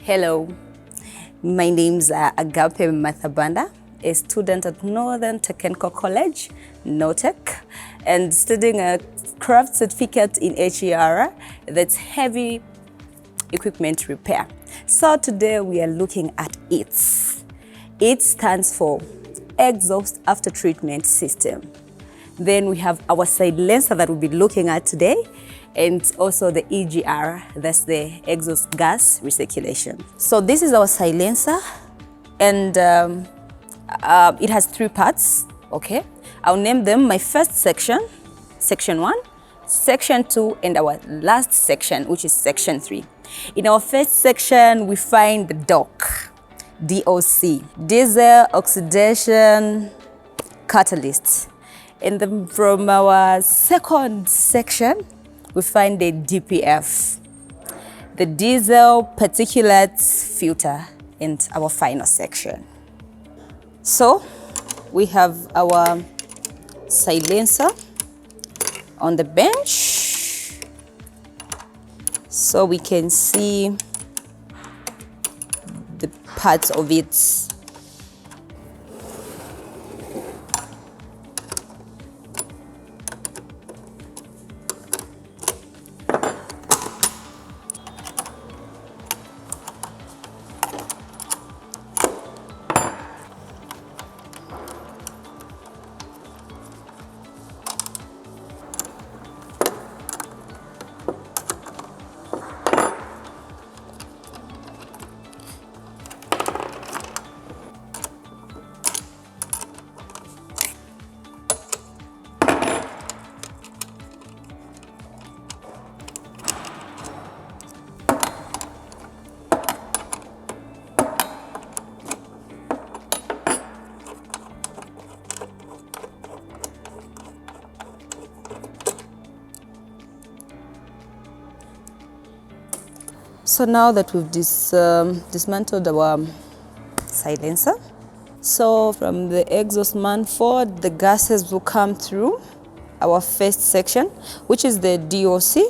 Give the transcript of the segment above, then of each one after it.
Hello, my name's Agape Mathabanda, a student at Northern Technical College, NOTEC, and studying a craft certificate in HER, that's heavy equipment repair. So today we are looking at EATS. EATS stands for Exhaust After Treatment System. Then we have our silencer that we'll be looking at today, and also the EGR, that's the exhaust gas recirculation. So this is our silencer, and it has three parts, okay? I'll name them my first section, section 1, section 2, and our last section, which is section 3. In our first section, we find the DOC, DOC, diesel oxidation catalyst. And then from our second section, we find the DPF, the diesel particulate filter, in our final section. So we have our silencer on the bench, so we can see the parts of it. So now that we've dismantled our silencer, so from the exhaust manifold, the gases will come through our first section, which is the DOC,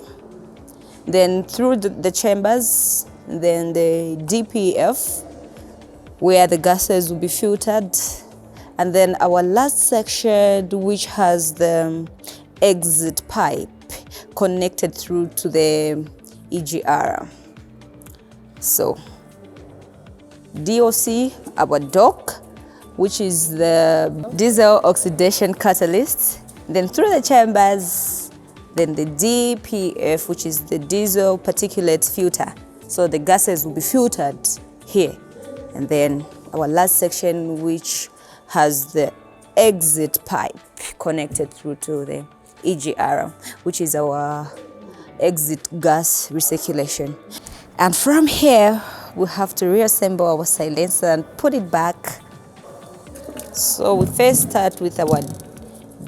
then through the chambers, then the DPF, where the gases will be filtered, and then our last section, which has the exit pipe connected through to the EGR. So DOC, our DOC, which is the diesel oxidation catalyst, then through the chambers, then the DPF, which is the diesel particulate filter. So the gases will be filtered here. And then our last section, which has the exit pipe connected through to the EGR, which is our exit gas recirculation. And from here, we have to reassemble our silencer and put it back. So we first start with our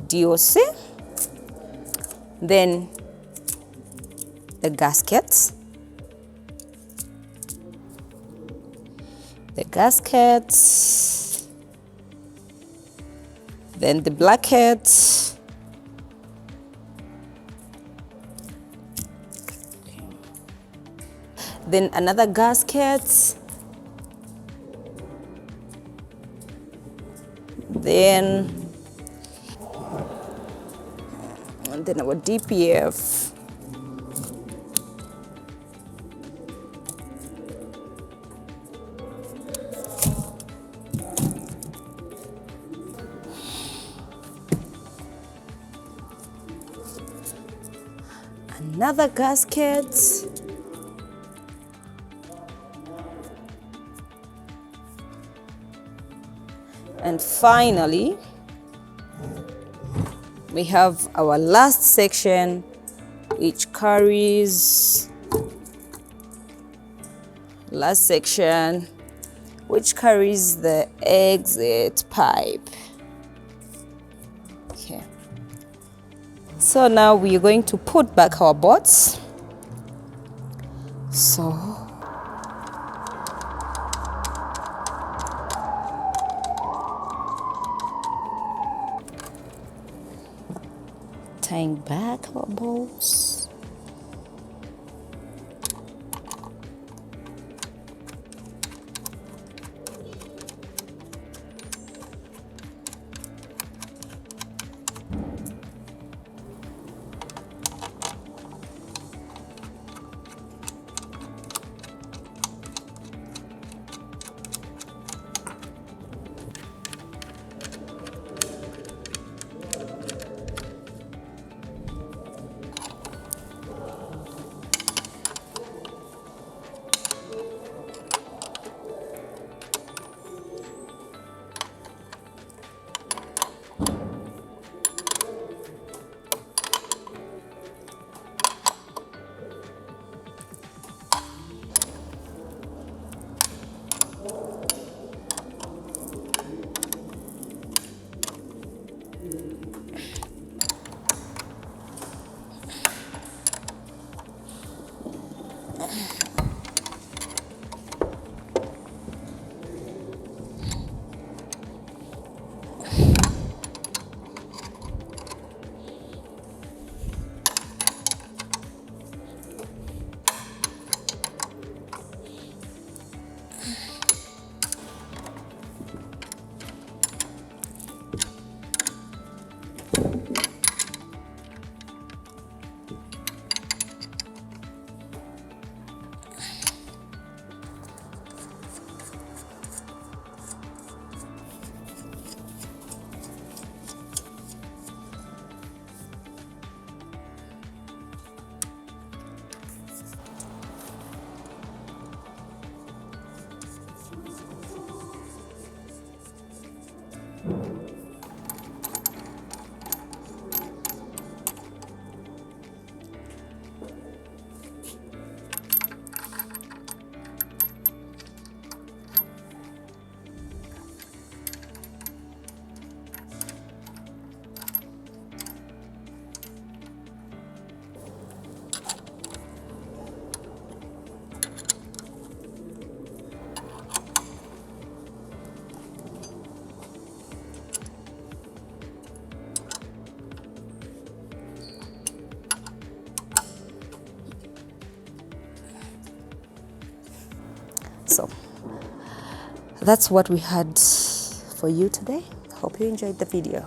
DOC, then the gasket, then the bracket, then another gasket, then our DPF, another gasket, and finally we have our last section, which carries the exit pipe. Okay. So now we are going to put back our bots. So tying back our bolts. So that's what we had for you today. Hope you enjoyed the video.